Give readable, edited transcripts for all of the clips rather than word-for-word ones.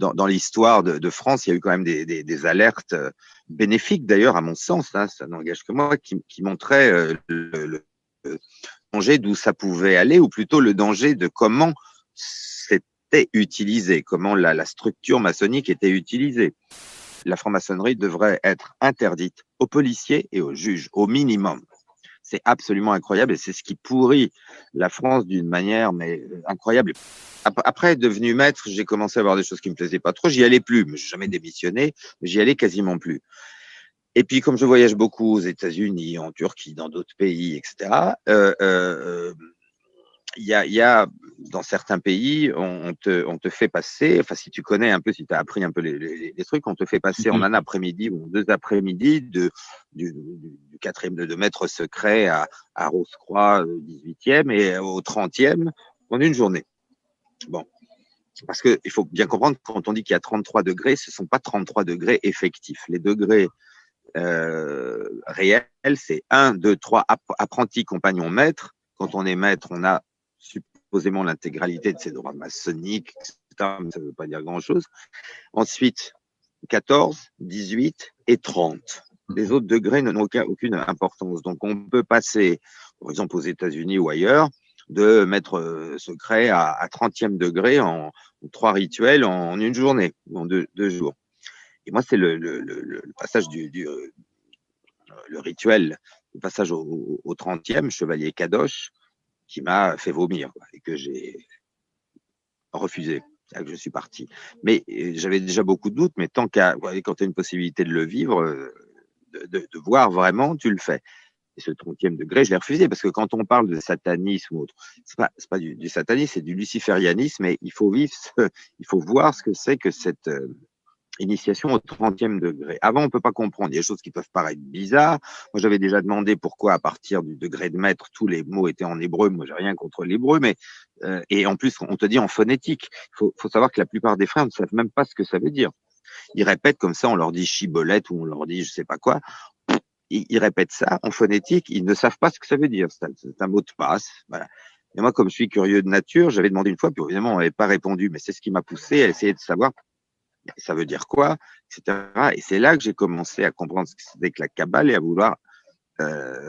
dans l'histoire de France, il y a eu quand même des alertes bénéfiques d'ailleurs, à mon sens, hein, ça n'engage que moi, qui montraient le danger d'où ça pouvait aller, ou plutôt le danger de comment c'était utilisé, comment la structure maçonnique était utilisée. La franc-maçonnerie devrait être interdite aux policiers et aux juges, au minimum. C'est absolument incroyable et c'est ce qui pourrit la France d'une manière mais incroyable. Après, devenu maître, j'ai commencé à voir des choses qui me plaisaient pas trop. J'y allais plus, mais j'ai jamais démissionné, mais j'y allais quasiment plus. Et puis, comme je voyage beaucoup aux États-Unis, en Turquie, dans d'autres pays, etc., il y a dans certains pays, on te fait passer, enfin si tu connais un peu, si tu as appris un peu les trucs, on te fait passer en un après-midi ou en 2 après-midi du 4e de maître secret à Rose-Croix 18e et au 30e en une journée. Bon, parce que il faut bien comprendre, quand on dit qu'il y a 33 degrés, ce sont pas 33 degrés effectifs. Les degrés réels, c'est 1, 2, 3 apprentis, compagnons, maîtres. Quand on est maître, on a supposément l'intégralité de ses droits maçonniques, etc. Mais ça ne veut pas dire grand-chose. Ensuite, 14, 18 et 30. Les autres degrés n'ont aucune importance. Donc, on peut passer, par exemple, aux États-Unis ou ailleurs, de maître secret à 30e degré en 3 rituels en une journée, en deux jours. Et moi, c'est le passage le rituel, le passage au 30e, chevalier Kadosh, qui m'a fait vomir et que j'ai refusé. C'est là que je suis parti. Mais j'avais déjà beaucoup de doutes, mais tant qu'à, quand tu as une possibilité de le vivre, de voir vraiment, tu le fais. Et ce 30e degré, je l'ai refusé parce que quand on parle de satanisme ou autre, c'est pas du satanisme, c'est du luciférianisme, et il faut vivre, il faut voir ce que c'est que cette initiation au 30e degré. Avant, on peut pas comprendre. Il y a des choses qui peuvent paraître bizarres. Moi, j'avais déjà demandé pourquoi, à partir du degré de maître, tous les mots étaient en hébreu. Moi, j'ai rien contre l'hébreu, mais et en plus, on te dit en phonétique. Faut savoir que la plupart des frères ne savent même pas ce que ça veut dire. Ils répètent comme ça, on leur dit chibolette ou on leur dit je sais pas quoi. Ils répètent ça en phonétique. Ils ne savent pas ce que ça veut dire. C'est un mot de passe. Voilà. Et moi, comme je suis curieux de nature, j'avais demandé une fois, puis évidemment, on n'avait pas répondu, mais c'est ce qui m'a poussé à essayer de savoir ça veut dire quoi, etc. Et c'est là que j'ai commencé à comprendre ce que c'était que la Kabbale et à vouloir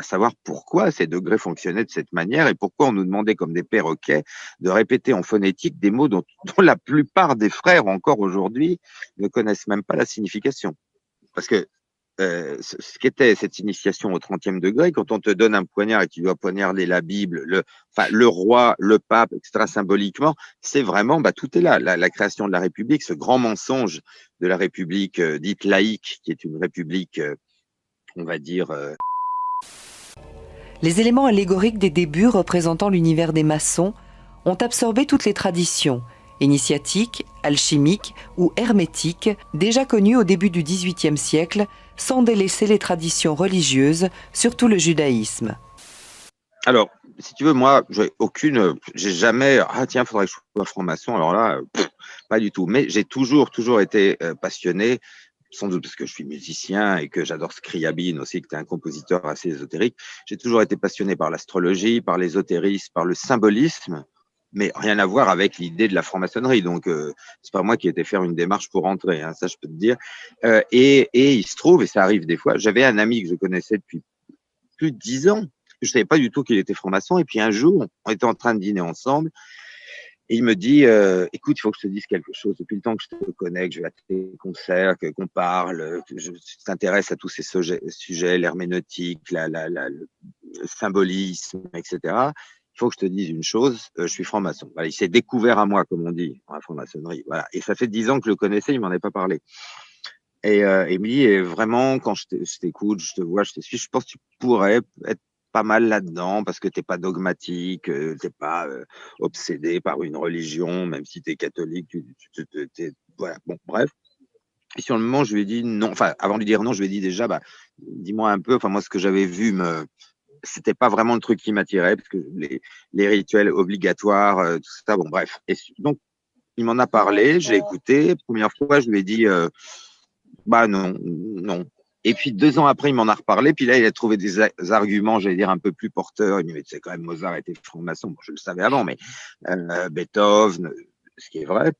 savoir pourquoi ces degrés fonctionnaient de cette manière et pourquoi on nous demandait comme des perroquets de répéter en phonétique des mots dont la plupart des frères encore aujourd'hui ne connaissent même pas la signification. Parce que ce qu'était cette initiation au 30e degré, quand on te donne un poignard et tu dois poignarder la Bible, le roi, le pape, etc., symboliquement, c'est vraiment, tout est là. La création de la République, ce grand mensonge de la République dite laïque, qui est une République, on va dire... Les éléments allégoriques des débuts représentant l'univers des maçons ont absorbé toutes les traditions, initiatiques, alchimiques ou hermétiques, déjà connues au début du XVIIIe siècle, sans délaisser les traditions religieuses, surtout le judaïsme. Alors, si tu veux, moi, j'ai jamais, tiens, faudrait que je sois franc-maçon, alors là, pas du tout. Mais j'ai toujours été passionné, sans doute parce que je suis musicien et que j'adore Scriabine aussi, que tu es un compositeur assez ésotérique. J'ai toujours été passionné par l'astrologie, par l'ésotérisme, par le symbolisme, mais rien à voir avec l'idée de la franc-maçonnerie. Donc, c'est pas moi qui ai été faire une démarche pour entrer, hein, ça je peux te dire. Et il se trouve, et ça arrive des fois, j'avais un ami que je connaissais depuis plus de 10 ans. Je savais pas du tout qu'il était franc-maçon. Et puis un jour, on était en train de dîner ensemble. Et il me dit, écoute, il faut que je te dise quelque chose. Depuis le temps que je te connais, que je vais à tes concerts, qu'on parle, que je t'intéresse à tous ces sujets, l'herméneutique, le symbolisme, etc. Il faut que je te dise une chose, je suis franc-maçon. Voilà, il s'est découvert à moi, comme on dit, en la franc-maçonnerie. Voilà. Et ça fait 10 ans que je le connaissais, il m'en avait pas parlé. Et il me dit, vraiment, quand je t'écoute, je te vois, je te suis, je pense que tu pourrais être pas mal là-dedans parce que t'es pas dogmatique, t'es pas obsédé par une religion, même si t'es catholique, voilà, bon, bref. Et sur le moment, je lui ai dit non, enfin, avant de lui dire non, je lui ai dit déjà, dis-moi un peu, enfin, moi, ce que j'avais vu, c'était pas vraiment le truc qui m'attirait parce que les rituels obligatoires, tout ça, bon, bref. Et donc, il m'en a parlé, j'ai écouté. Première fois, je lui ai dit, non, non. Et puis 2 ans après, il m'en a reparlé. Puis là, il a trouvé des arguments, j'allais dire, un peu plus porteurs. Il me dit, c'est quand même Mozart était franc-maçon. Bon, je le savais avant, mais Beethoven, ce qui est vrai.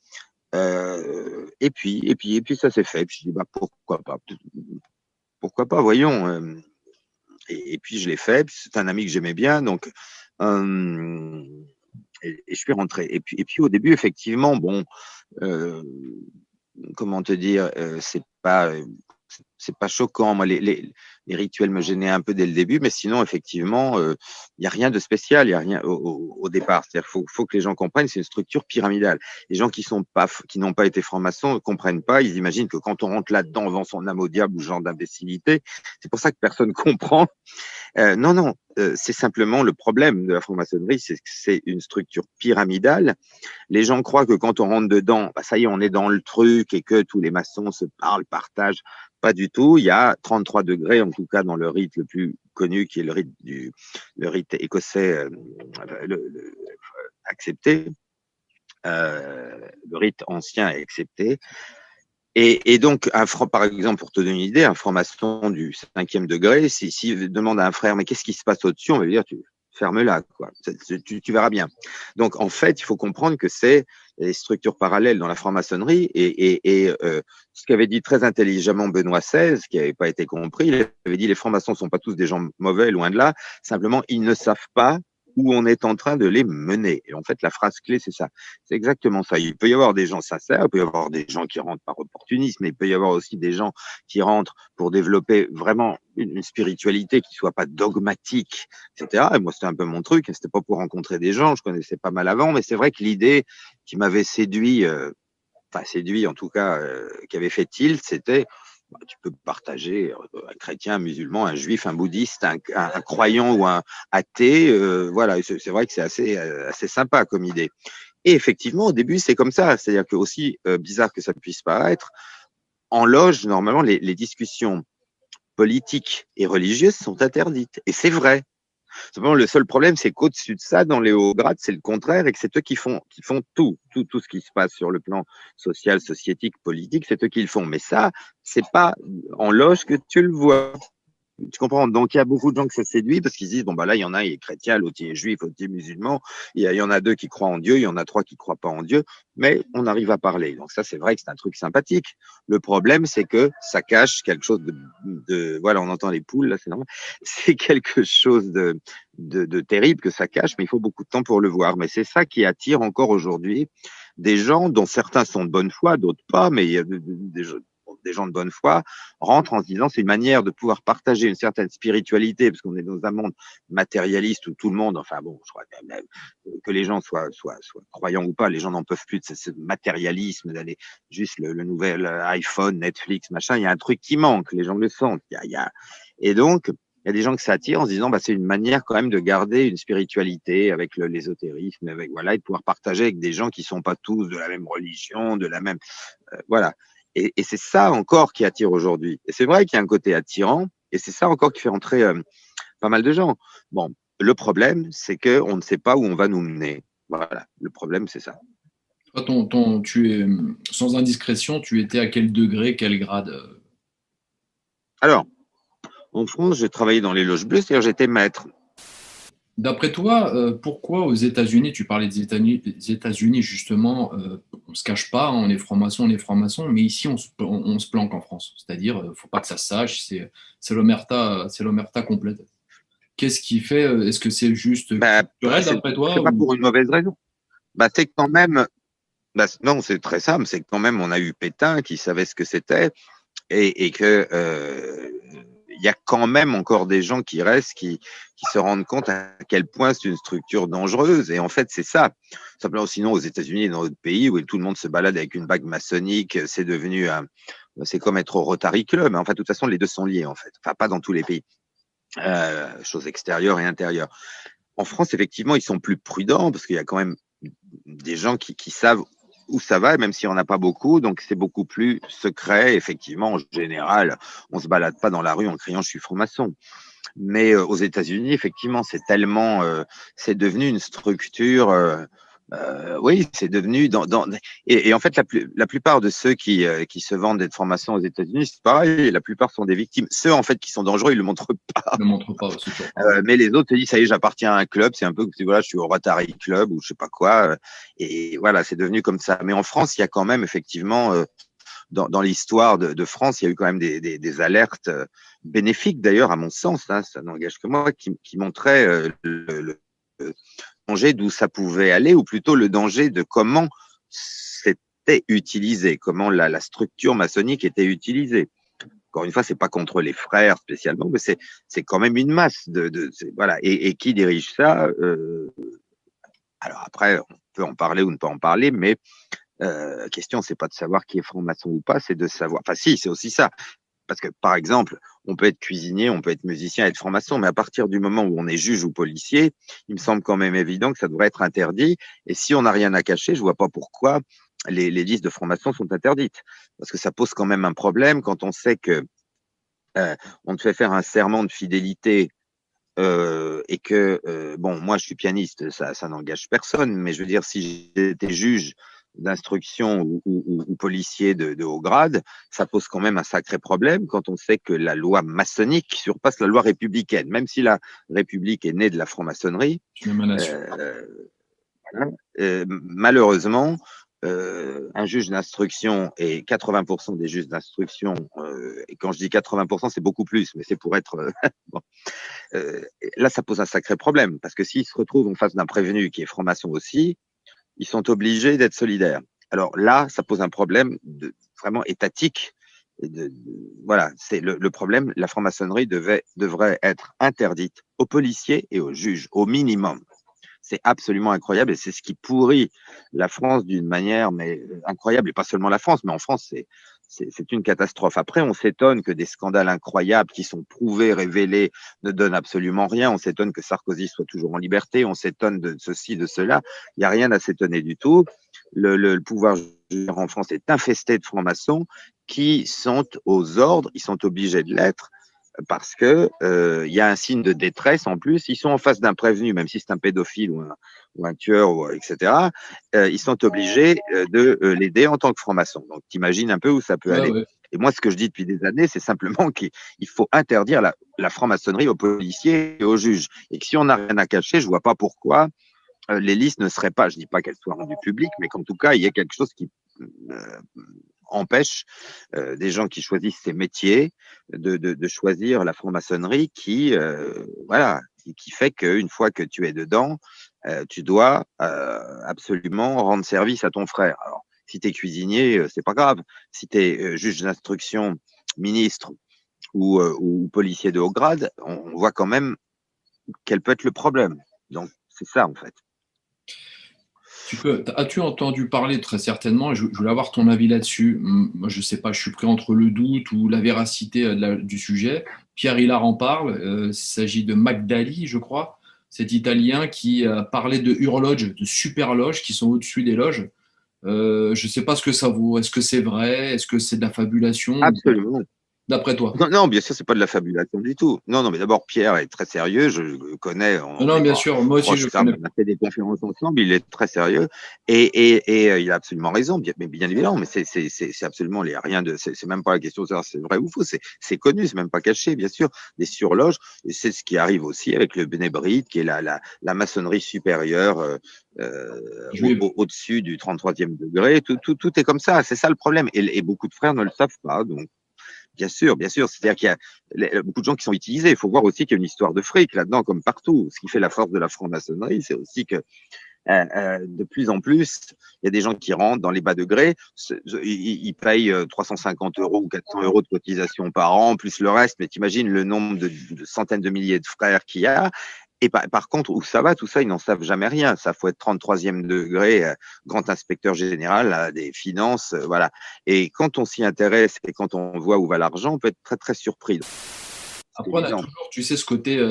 Et puis ça s'est fait. Puis je dis bah pourquoi pas, voyons. Et puis je l'ai fait. Puis c'est un ami que j'aimais bien, donc et je suis rentré. Et puis au début, effectivement, bon, euh, comment te dire, c'est pas choquant. Moi, les rituels me gênaient un peu dès le début, mais sinon, effectivement, il y a rien de spécial, il y a rien au départ. C'est-à-dire, faut que les gens comprennent, c'est une structure pyramidale. Les gens qui n'ont pas été francs-maçons ne comprennent pas. Ils imaginent que quand on rentre là-dedans, on vend son âme au diable ou ce genre d'imbécilité. C'est pour ça que personne comprend. Non, c'est simplement le problème de la franc-maçonnerie, c'est que c'est une structure pyramidale. Les gens croient que quand on rentre dedans, bah, ça y est, on est dans le truc et que tous les maçons se parlent, partagent. Pas du tout. Il y a 33 degrés, en tout cas dans le rite le plus connu, qui est le rite écossais accepté. Le rite ancien est accepté. Et donc, par exemple, pour te donner une idée, un franc-maçon du 5e degré, s'il demande à un frère, mais qu'est-ce qui se passe au-dessus, on va lui dire, ferme-la, quoi. Tu verras bien. Donc, en fait, il faut comprendre que c'est les structures parallèles dans la franc-maçonnerie et ce qu'avait dit très intelligemment Benoît XVI, qui n'avait pas été compris, il avait dit les francs-maçons ne sont pas tous des gens mauvais, loin de là, simplement, ils ne savent pas où on est en train de les mener. Et en fait, la phrase clé, c'est ça. C'est exactement ça. Il peut y avoir des gens sincères, il peut y avoir des gens qui rentrent par opportunisme, mais il peut y avoir aussi des gens qui rentrent pour développer vraiment une spiritualité qui soit pas dogmatique, etc. Et moi, c'était un peu mon truc. C'était pas pour rencontrer des gens. Je connaissais pas mal avant, mais c'est vrai que l'idée qui m'avait séduit, en tout cas, qui avait fait tilt, c'était tu peux partager un chrétien, un musulman, un juif, un bouddhiste, un croyant ou un athée. Voilà, c'est vrai que c'est assez sympa comme idée. Et effectivement, au début, c'est comme ça. C'est-à-dire que aussi bizarre que ça puisse paraître, en loge, normalement, les discussions politiques et religieuses sont interdites. Et c'est vrai. Simplement, le seul problème, c'est qu'au-dessus de ça, dans les hauts grades, c'est le contraire et que c'est eux qui font tout ce qui se passe sur le plan social, sociétique, politique, c'est eux qui le font. Mais ça, c'est pas en loge que tu le vois. Tu comprends? Donc, il y a beaucoup de gens que ça séduit parce qu'ils se disent, bon, bah là, il y en a, il est chrétien, l'autre, il est juif, l'autre, il est musulman. Il y en a 2 qui croient en Dieu, il y en a 3 qui croient pas en Dieu, mais on arrive à parler. Donc, ça, c'est vrai que c'est un truc sympathique. Le problème, c'est que ça cache quelque chose voilà, on entend les poules, là, c'est normal. C'est quelque chose de terrible que ça cache, mais il faut beaucoup de temps pour le voir. Mais c'est ça qui attire encore aujourd'hui des gens dont certains sont de bonne foi, d'autres pas, mais il y a des gens de bonne foi rentrent en se disant c'est une manière de pouvoir partager une certaine spiritualité, parce qu'on est dans un monde matérialiste où tout le monde, enfin bon, je crois même que les gens soient croyants ou pas, les gens n'en peuvent plus de ce matérialisme, d'aller juste le nouvel iPhone, Netflix, machin, il y a un truc qui manque, les gens le sentent. Et donc, il y a des gens que ça attire en se disant bah, c'est une manière quand même de garder une spiritualité avec l'ésotérisme, avec voilà, et de pouvoir partager avec des gens qui sont pas tous de la même religion, de la même voilà. Et c'est ça encore qui attire aujourd'hui. Et c'est vrai qu'il y a un côté attirant, et c'est ça encore qui fait entrer pas mal de gens. Bon, le problème, c'est qu'on ne sait pas où on va nous mener. Voilà, le problème, c'est ça. Toi, tu es, sans indiscrétion, tu étais à quel degré, quel grade? Alors, en France, j'ai travaillé dans les loges bleues, c'est-à-dire j'étais maître. D'après toi, pourquoi aux États-Unis, tu parlais des États-Unis justement, on ne se cache pas, hein, on est franc-maçon, mais ici on se planque en France. C'est-à-dire, il ne faut pas que ça se sache, c'est l'omerta complète. Qu'est-ce qui fait, est-ce que c'est juste culturel d'après toi c'est pas pour une mauvaise raison. Bah, c'est quand même, non, c'est très simple, c'est quand même, on a eu Pétain qui savait ce que c'était et que il y a quand même encore des gens qui restent, qui se rendent compte à quel point c'est une structure dangereuse. Et en fait, c'est ça. Simplement, sinon, aux États-Unis et dans d'autres pays où tout le monde se balade avec une bague maçonnique, c'est devenu c'est comme être au Rotary Club. Enfin, de toute façon, les deux sont liés, en fait. Enfin, pas dans tous les pays. Choses extérieures et intérieures. En France, effectivement, ils sont plus prudents parce qu'il y a quand même des gens qui savent où ça va, même s'il n'y en a pas beaucoup, donc c'est beaucoup plus secret. Effectivement, en général, on se balade pas dans la rue en criant « je suis franc-maçon ». Mais aux États-Unis, effectivement, c'est tellement, c'est devenu une structure. Oui, c'est devenu et en fait la plupart de ceux qui se vendent d'être francs-maçons aux États-Unis, c'est pareil, la plupart sont des victimes. Ceux en fait qui sont dangereux, ils le montrent pas. Ne montre pas, c'est sûr. Mais les autres te disent ça y est, j'appartiens à un club, c'est un peu comme voilà, je suis au Rotary Club ou je sais pas quoi. Et voilà, c'est devenu comme ça. Mais en France, il y a quand même effectivement dans l'histoire de France, il y a eu quand même des alertes bénéfiques d'ailleurs, à mon sens, hein, ça n'engage que moi, qui montraient le danger d'où ça pouvait aller, ou plutôt le danger de comment c'était utilisé, comment la structure maçonnique était utilisée. Encore une fois, c'est pas contre les frères spécialement, mais c'est quand même une masse voilà. Et qui dirige ça alors après, on peut en parler ou ne pas en parler, mais la question, c'est pas de savoir qui est franc-maçon ou pas, c'est de savoir. Enfin, si, c'est aussi ça. Parce que, par exemple, on peut être cuisinier, on peut être musicien, être franc-maçon, mais à partir du moment où on est juge ou policier, il me semble quand même évident que ça devrait être interdit. Et si on n'a rien à cacher, je vois pas pourquoi les listes de francs-maçons sont interdites. Parce que ça pose quand même un problème quand on sait que on te fait faire un serment de fidélité et que, bon, moi je suis pianiste, ça n'engage personne, mais je veux dire, si j'étais juge d'instruction ou policier de haut grade, ça pose quand même un sacré problème quand on sait que la loi maçonnique surpasse la loi républicaine, même si la République est née de la franc-maçonnerie. Malheureusement, un juge d'instruction et 80% des juges d'instruction, et quand je dis 80%, c'est beaucoup plus, mais c'est pour être bon. Là, ça pose un sacré problème, parce que s'ils se retrouvent en face d'un prévenu qui est franc-maçon aussi, ils sont obligés d'être solidaires. Alors là, ça pose un problème vraiment étatique. Voilà, c'est le problème. La franc-maçonnerie devrait être interdite aux policiers et aux juges, au minimum. C'est absolument incroyable et c'est ce qui pourrit la France d'une manière mais incroyable, et pas seulement la France, mais en France, c'est une catastrophe. Après, on s'étonne que des scandales incroyables qui sont prouvés, révélés, ne donnent absolument rien. On s'étonne que Sarkozy soit toujours en liberté. On s'étonne de ceci, de cela. Il n'y a rien à s'étonner du tout. Le pouvoir judiciaire en France est infesté de francs-maçons qui sont aux ordres, ils sont obligés de l'être, parce que y a un signe de détresse en plus. Ils sont en face d'un prévenu, même si c'est un pédophile ou un tueur, etc. Ils sont obligés de l'aider en tant que franc-maçon. Donc, t'imagines un peu où ça peut aller. Ouais. Et moi, ce que je dis depuis des années, c'est simplement qu'il faut interdire la franc-maçonnerie aux policiers et aux juges. Et que si on n'a rien à cacher, je vois pas pourquoi les listes ne seraient pas, je dis pas qu'elles soient rendues publiques, mais qu'en tout cas, il y ait quelque chose qui empêche des gens qui choisissent ces métiers de choisir la franc-maçonnerie qui, voilà, qui fait qu'une fois que tu es dedans, tu dois absolument rendre service à ton frère. Alors, si tu es cuisinier, c'est pas grave. Si tu es juge d'instruction, ministre ou policier de haut grade, on voit quand même quel peut être le problème. Donc, c'est ça, en fait. As-tu entendu parler, très certainement, et je voulais avoir ton avis là-dessus. Moi, je ne sais pas, je suis pris entre le doute ou la véracité du sujet. Pierre Hillard en parle. Il s'agit de Magdali, je crois, cet Italien qui parlait de horloges, de super loges qui sont au-dessus des loges. Je ne sais pas ce que ça vaut. Est-ce que c'est vrai? Est-ce que c'est de la fabulation? Absolument. D'après toi? Non, bien sûr, c'est pas de la fabulation du tout. Non, mais d'abord, Pierre est très sérieux. Je le connais. Non, bien sûr. Moi aussi, je connais. On a fait des conférences ensemble. Il est très sérieux et il a absolument raison. Bien évidemment, mais c'est absolument rien de. C'est même pas la question de savoir si c'est vrai ou faux. C'est connu, c'est même pas caché, bien sûr. Des surloges. Et c'est ce qui arrive aussi avec le bénébrite, qui est la maçonnerie supérieure. Au-dessus du 33e degré, tout est comme ça. C'est ça le problème. Et beaucoup de frères ne le savent pas. Donc, bien sûr. C'est-à-dire qu'il y a beaucoup de gens qui sont utilisés. Il faut voir aussi qu'il y a une histoire de fric là-dedans, comme partout. Ce qui fait la force de la franc-maçonnerie, c'est aussi que de plus en plus, il y a des gens qui rentrent dans les bas degrés, ils payent 350 € ou 400 € de cotisation par an, plus le reste. Mais t'imagines le nombre de centaines de milliers de frères qu'il y a. Et par contre, où ça va, tout ça, ils n'en savent jamais rien. Ça faut être 33e degré, grand inspecteur général des finances, voilà. Et quand on s'y intéresse et quand on voit où va l'argent, on peut être très, très surpris. Après, on a toujours, tu sais, ce côté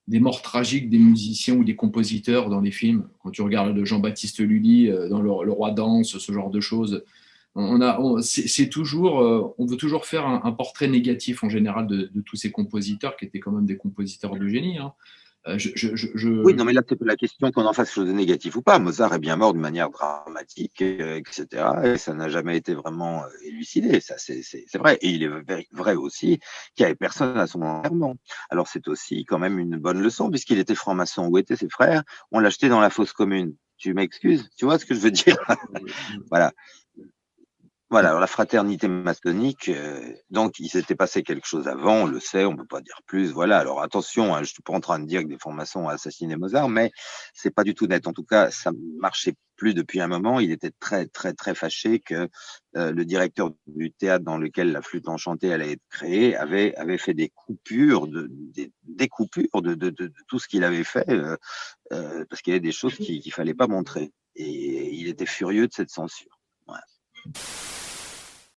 des morts tragiques des musiciens ou des compositeurs dans les films. Quand tu regardes Jean-Baptiste Lully dans le Roi Danse, ce genre de choses. C'est toujours, on veut toujours faire un portrait négatif en général de tous ces compositeurs qui étaient quand même des compositeurs de génie. Hein. Oui, non, mais là, c'est pas la question qu'on en fasse chose de négatif ou pas. Mozart est bien mort de manière dramatique, etc. Et ça n'a jamais été vraiment élucidé. Ça, c'est vrai. Et il est vrai aussi qu'il n'y avait personne à son enterrement. Alors, c'est aussi quand même une bonne leçon, puisqu'il était franc-maçon. Où étaient ses frères? On l'a jeté dans la fosse commune. Tu m'excuses? Tu vois ce que je veux dire? Voilà. Voilà, alors la fraternité maçonnique, donc il s'était passé quelque chose avant, on le sait, on ne peut pas dire plus. Voilà, alors attention, hein, je suis pas en train de dire que des francs-maçons ont assassiné Mozart, mais c'est pas du tout net. En tout cas, ça marchait plus depuis un moment. Il était très très très fâché que le directeur du théâtre dans lequel la flûte enchantée allait être créée avait fait des coupures, des coupures de tout ce qu'il avait fait, parce qu'il y avait des choses qu'il fallait pas montrer. Et il était furieux de cette censure. Voilà.